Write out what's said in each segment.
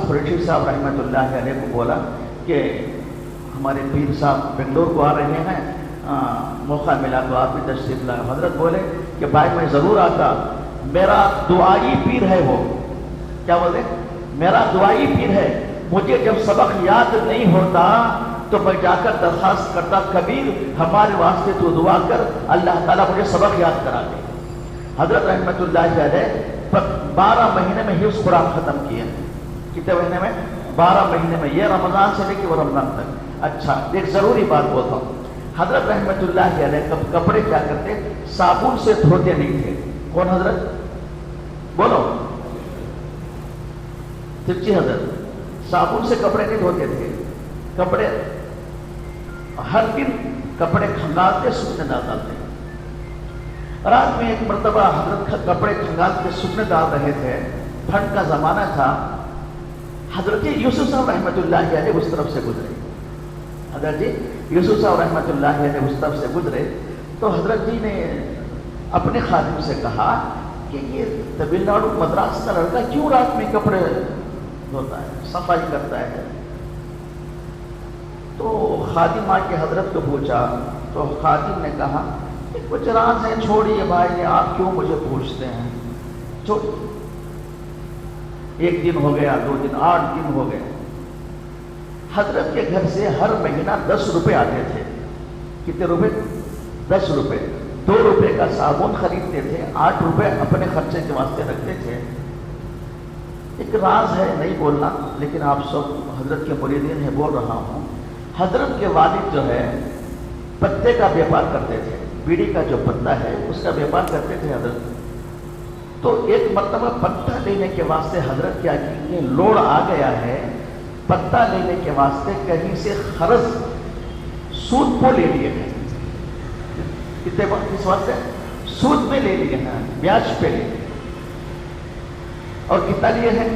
قریشی صاحب رحمۃ اللہ علیہ کو بولا کہ ہمارے پیر صاحب بنگلور کو آ رہے ہیں، موقع ملا تو آپ بھی تشریف لائے۔ حضرت بولے کہ بھائی میں ضرور آتا، میرا دعائی پیر ہے، وہ کیا بولے، میرا دعائی پیر ہے، مجھے جب سبق یاد نہیں ہوتا تو میں جا کر درخواست کرتا کبیر ہمارے واسطے تو دعا کر، اللہ تعالیٰ مجھے سبق یاد کرا دے۔ حضرت رحمت اللہ علیہ 12 مہینے میں ہی اس قرآن ختم کیا۔ کتنے مہینے میں؟ 12 مہینے میں، یہ رمضان سے لے کے وہ رمضان تک۔ اچھا ایک ضروری بات بولتا ہوں، حضرت رحمت اللہ علیہ کپڑے کیا کرتے؟ صابن سے دھوتے نہیں تھے۔ کون حضرت؟ بولو، سچی حضرت صابن سے کپڑے نہیں دھوتے تھے، کپڑے ہر دن کپڑے کھنگالتے سوکھنے ڈالتے۔ رات میں ایک مرتبہ حضرت کپڑے کھنگال کے سوکھنے ڈال رہے تھے، ٹھنڈ کا زمانہ تھا، حضرت یوسف صاحب رحمۃ اللہ علیہ اس طرف سے گزرے۔ حضرت جی یوسف صاحب رحمۃ اللہ علیہ اس طرف سے گزرے تو حضرت جی نے اپنے خادم سے کہا کہ یہ تمل ناڈو مدراس کا لڑکا کیوں رات میں کپڑے دھوتا ہے، صفائی کرتا ہے؟ تو خادم آ کے حضرت کو پوچھا تو خادم نے کہا کہ کچھ راز ہے، چھوڑیے بھائی، آپ کیوں مجھے پوچھتے ہیں، چھوڑیے۔ 1 دن ہو گیا، 2 دن، 8 دن ہو گئے۔ حضرت کے گھر سے ہر مہینہ 10 روپے آتے تھے۔ کتنے روپے؟ 10 روپے۔ 2 روپے کا صابن خریدتے تھے، 8 روپے اپنے خرچے کے واسطے رکھتے تھے۔ ایک راز ہے، نہیں بولنا، لیکن آپ سب حضرت کے مریدین ہیں، بول رہا ہوں۔ حضرت کے والد جو ہے پتے کا بیپار کرتے تھے، بیڑی کا جو پتا ہے اس کا بیپار کرتے تھے حضرت۔ تو ایک مرتبہ پتا لینے کے واسطے حضرت کیا کہ لوڑ آ گیا ہے، پتا لینے کے واسطے کہیں سے قرض سود کو لے لیے ہیں۔ کتنے کس واسطے؟ سود میں لے لیے ہیں، بیاج پہ لے لیے۔ اور کتنا لیے ہیں؟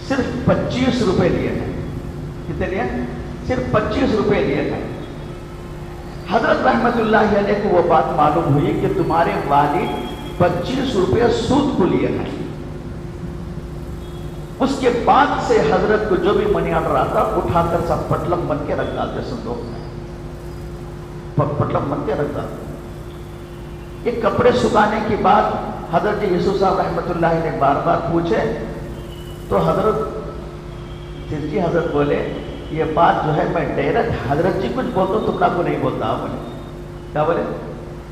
صرف 25 روپے لیے ہیں۔ کتنے لیے؟ صرف 25 روپے لیے ہیں۔ حضرت رحمت اللہ علیہ کو وہ بات معلوم ہوئی کہ تمہارے والد 25 روپے سود کو لیے ہیں۔ اس کے بعد سے حضرت کو جو بھی منی آرڈر آتا اٹھا کر سب پٹلم بن کے رکھ ڈالتے، صندوق میں پٹلم بن کے رکھ ڈالتے۔ یہ کپڑے سکھانے کے بعد حضرت یوسف صاحب رحمت اللہ علیہ بار بار پوچھے تو حضرت بولے یہ بات جو ہے میں ڈائریکٹ حضرت جی کچھ بولتا ہوں، تمہارا کو نہیں بولتا۔ بولے کیا بولے؟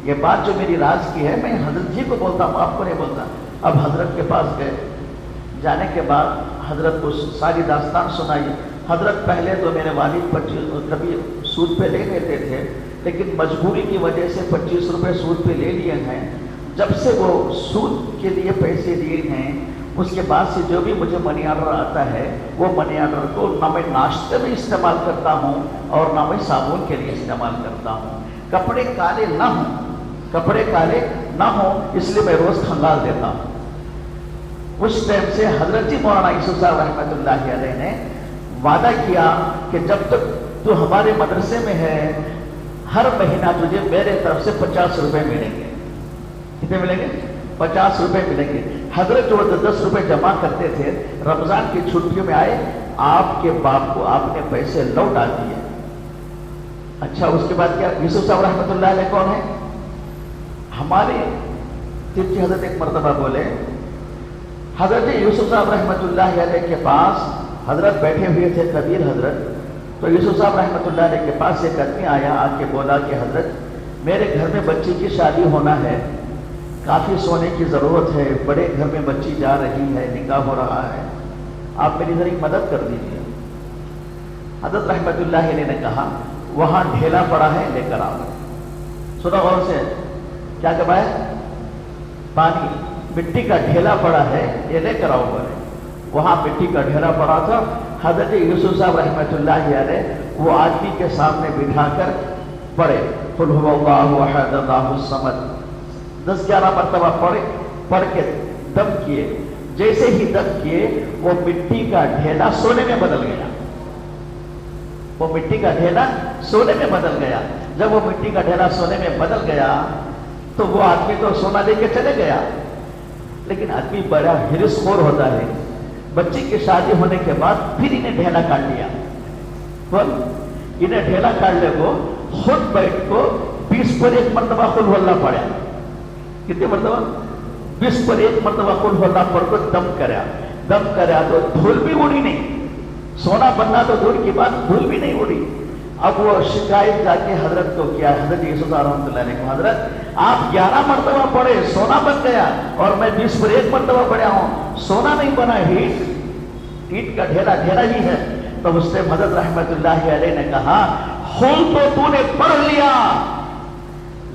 یہ بات جو میری راز کی ہے میں حضرت جی کو بولتا ہوں، آپ کو نہیں بولتا۔ اب حضرت کے پاس گئے، جانے کے بعد حضرت کو ساری داستان سنائی۔ حضرت پہلے تو میرے والد کبھی سود پہ لے لیتے تھے، لیکن مجبوری کی وجہ سے 25 روپے سود پہ لے لیے ہیں۔ جب سے وہ سود کے لیے پیسے دیے ہیں اس کے بعد سے جو بھی مجھے منی آرڈر آتا ہے وہ منی آرڈر کو نہ میں ناشتے میں استعمال کرتا ہوں اور نہ میں صابن کے لیے استعمال کرتا ہوں۔ کپڑے کالے نہ ہوں، کپڑے کالے نہ ہوں، اس لیے میں روز کھنگال دیتا ہوں۔ اس ٹائم سے حضرت جی مولانا یوسف صاحب رحمۃ اللہ علیہ نے وعدہ کیا کہ جب تک تو ہمارے مدرسے میں ہے ہر مہینہ تجھے میرے طرف سے 50 روپے ملیں گے۔ کتنے ملیں گے؟ 50 روپے ملیں گے۔ حضرت جو 10 روپے جمع کرتے تھے رمضان کی چھٹیوں میں آئے، آپ کے باپ کو آپ نے پیسے لوٹا دیے۔ اچھا اس کے بعد کیا؟ یوسف صاحب رحمۃ اللہ علیہ کون ہے؟ ہمارے ترکی حضرت ایک مرتبہ بولے حضرت یوسف صاحب رحمۃ اللہ علیہ کے پاس حضرت بیٹھے ہوئے تھے، کبیر حضرت، تو یوسف صاحب رحمۃ اللہ علیہ کے پاس ایک آدمی آیا، آ کے بولا کہ حضرت میرے گھر میں بچی کی شادی ہونا ہے، کافی سونے کی ضرورت ہے، بڑے گھر میں بچی جا رہی ہے، نکاح ہو رہا ہے، آپ میری ذرا مدد کر دیجیے۔ حضرت رحمۃ اللہ علیہ نے کہا وہاں ڈھیلا پڑا ہے، لے کر آؤ۔ سنا غور سے، کیا کہا ہے؟ پانی، مٹی کا ڈھیلا پڑا ہے، یہ لے کر آؤ بولے۔ وہاں مٹی کا ڈھیلا پڑا تھا، حضرت یوسف صاحب رحمۃ اللہ علیہ وہ آدمی کے سامنے بٹھا کر پڑھے قل هو اللہ احد اللہ الصمد، 10-11 مرتبہ پڑھ کے دم کیے۔ جیسے ہی دم کیے وہ مٹی کا ڈھیلا سونے میں بدل گیا، وہ مٹی کا ڈھیلا سونے میں بدل گیا۔ جب وہ مٹی کا ڈھیلا سونے میں بدل گیا تو وہ آدمی تو سونا لے کے چلے گیا، لیکن آدمی بڑا ہرس خور ہوتا ہے، بچی کی شادی ہونے کے بعد پھر انہیں ڈھیلا کاٹ لیا. انہیں ڈھیلا کاٹنے کو خود بیٹھ کو 20 پر 1 مرتبہ قل ہو اللہ پڑھا. کتنے مرتبہ؟ 20 پر 1 مرتبہ قل ہو اللہ پڑھ کو دم کریا تو دھول بھی اڑی نہیں. سونا بننا تو دور کی بات، دھول بھی نہیں اڑی. اب وہ شکایت جا کے حضرت کو کیا، حضرت یوسف رحمۃ اللہ علیہ کو، حضرت آپ 11 مرتبہ پڑھے سونا بن گیا اور میں 20 پر 1 مرتبہ پڑھا ہوں، سونا نہیں بنا، ہیٹ کا ڈھیرا ہی ہے. تو اس سے حضرت رحمۃ اللہ علیہ نے کہا خون تو نے پڑھ لیا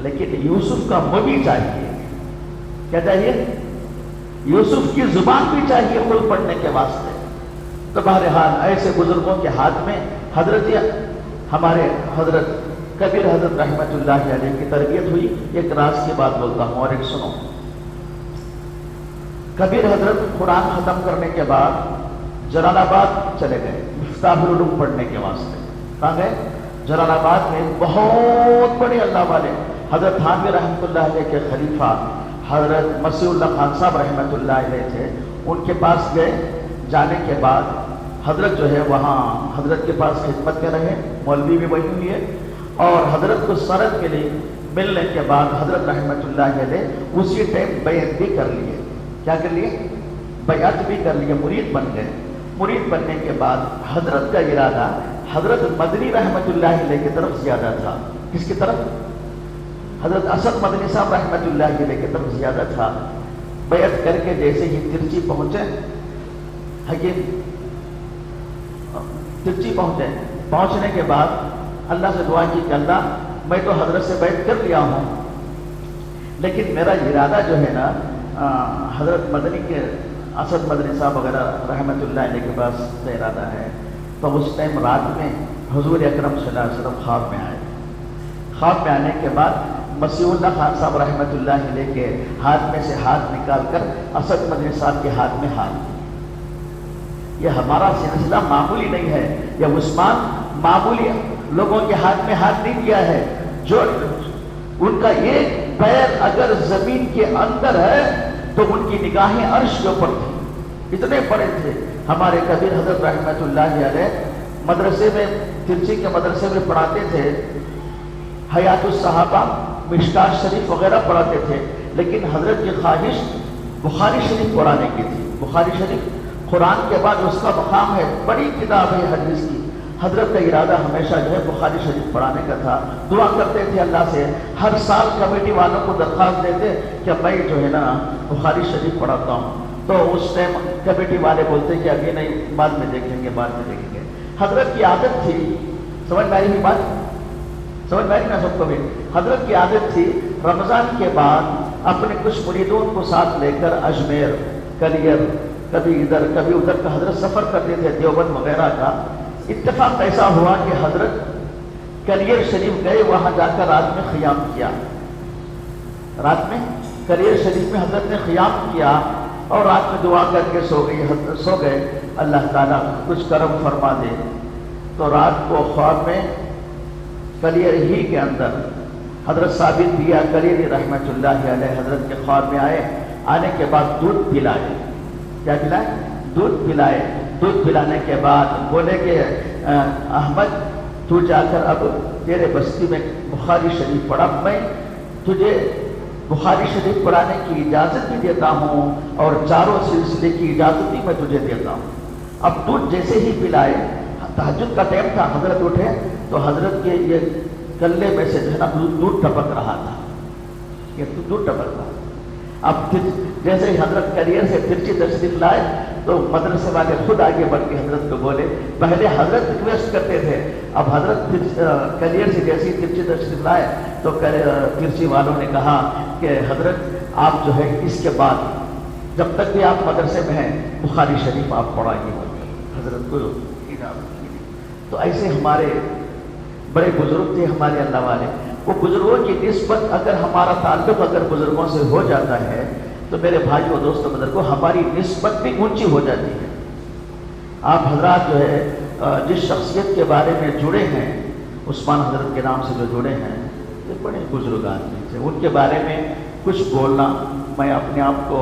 لیکن یوسف کا منہ بھی چاہیے. کیا چاہیے؟ یوسف کی زبان بھی چاہیے خود پڑھنے کے واسطے. تو بہرحال ایسے بزرگوں کے ہاتھ میں ہمارے حضرت کبیر حضرت رحمۃ اللہ علیہ کی تربیت ہوئی. ایک راز کی بات بولتا ہوں اور ایک سنو. کبیر حضرت قرآن ختم کرنے کے بعد جلال آباد چلے گئے مفتاح العلوم پڑھنے کے واسطے. کہاں گئے؟ جلال آباد میں بہت بڑے اللہ والے حضرت تھانوی رحمۃ اللہ علیہ کے خلیفہ حضرت مسیح اللہ خان صاحب رحمۃ اللہ علیہ تھے. ان کے پاس گئے. جانے کے بعد حضرت جو ہے وہاں حضرت کے پاس خدمت میں رہے، مولوی بھی وہی ہوئے اور حضرت کو سرد کے لیے ملنے کے بعد حضرت رحمۃ اللہ علیہ اسی ٹائم بیعت بھی کر لیے. کیا کر لیے؟ بیعت بھی کر لیے، مرید بن گئے. مرید بننے کے بعد حضرت کا ارادہ حضرت مدنی رحمۃ اللہ علیہ کی طرف زیادہ تھا. کس کی طرف؟ حضرت اسد مدنی صاحب رحمۃ اللہ علیہ کی طرف زیادہ تھا. بیعت کر کے جیسے ہی ترچی پہنچے، حکیم ترچی پہنچنے کے بعد اللہ سے دعا کی کہ اللہ میں تو حضرت سے بیعت کر لیا ہوں لیکن میرا ارادہ جو ہے نا حضرت مدنی کے اسد مدنی صاحب وغیرہ رحمۃ اللہ علیہ کے پاس کا ارادہ ہے. تو اس ٹائم رات میں حضور اکرم صلی اللہ علیہ وسلم خواب میں آئے. خواب میں آنے کے بعد مسیح اللہ خان صاحب رحمۃ اللہ علیہ کے ہاتھ میں سے ہاتھ نکال کر اسد مدنی صاحب کے ہاتھ میں ہاتھ. یہ ہمارا سلسلہ معمولی نہیں ہے. یہ عثمان معمولی لوگوں کے ہاتھ میں ہاتھ نہیں دیا ہے. جو ان کا ایک پیر اگر زمین کے اندر ہے تو ان کی نگاہیں عرش کے اوپر تھی، اتنے بڑے تھے. ہمارے کبیر حضرت رحمۃ اللہ علیہ مدرسے میں ترچی کے مدرسے میں پڑھاتے تھے، حیات الصحابہ مشکات شریف وغیرہ پڑھاتے تھے لیکن حضرت کی خواہش بخاری شریف پڑھانے کی تھی. بخاری شریف قرآن کے بعد اس کا مقام ہے، بڑی کتاب ہے حدیث کی. حضرت کا ارادہ ہمیشہ جو ہے بخاری شریف پڑھانے کا تھا. دعا کرتے تھے اللہ سے، ہر سال کمیٹی والوں کو درخواست دیتے کہ میں جو ہے نا بخاری شریف پڑھاتا ہوں. تو اس ٹائم کمیٹی والے بولتے کہ ابھی نہیں، بعد میں دیکھیں گے. حضرت کی عادت تھی، سمجھ میں آئی ہوئی بات؟ سمجھ میں آئی نا سب کو بھی؟ حضرت کی عادت تھی رمضان کے بعد اپنے کچھ مریدوں کو ساتھ لے کر اجمیر، کلیر، کبھی ادھر کبھی ادھر کا حضرت سفر کرتے تھے، دیوبند وغیرہ کا. اتفاق ایسا ہوا کہ حضرت کلیر شریف گئے، وہاں جا کر رات میں قیام کیا. رات میں کلیر شریف میں حضرت نے قیام کیا اور رات میں دعا کر کے سو گئے اللہ تعالیٰ کچھ کرم فرما دے. تو رات کو خواب میں کلیر ہی کے اندر حضرت ثابت دیا کلیری رحمۃ اللہ علیہ حضرت کے خواب میں آئے. آنے کے بعد دودھ پلائے. کیا پلائے؟ دودھ پلائے. دودھ پلانے کے بعد بولے کہ احمد تو جا کر اب تیرے بستی میں بخاری شریف پڑھا، میں تجھے بخاری شریف پڑھانے کی اجازت بھی دیتا ہوں اور چاروں سلسلے کی اجازت بھی میں تجھے دیتا ہوں. اب دودھ جیسے ہی پلائے، تہجد کا ٹائم تھا، حضرت اٹھے تو حضرت کے یہ کلے میں سے جو ہے نا دودھ ٹپک رہا تھا. یہ دودھ ٹپک رہا. اب جیسے ہی حضرت کلیر سے ترچی تشریف لائے تو مدرسے والے خود آگے بڑھ کے حضرت کو بولے. پہلے حضرت ریکویسٹ کرتے تھے، اب حضرت کلیر سے جیسے ہی ترچی تشریف لائے تو ترچی والوں نے کہا کہ حضرت آپ جو ہے اس کے بعد جب تک بھی آپ مدرسے میں ہیں بخاری شریف آپ پڑھائیے. حضرت کو اجازت کی. تو ایسے ہمارے بڑے بزرگ تھے ہمارے اللہ والے. وہ بزرگوں کی نسبت اگر ہمارا تعلق اگر بزرگوں سے ہو جاتا ہے تو میرے بھائیوں دوستوں بزرگوں ہماری نسبت بھی اونچی ہو جاتی ہے. آپ حضرات جو ہے جس شخصیت کے بارے میں جڑے ہیں، عثمان حضرت کے نام سے جو جڑے ہیں، یہ بڑے بزرگ آدمی تھے. ان کے بارے میں کچھ بولنا میں اپنے آپ کو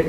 1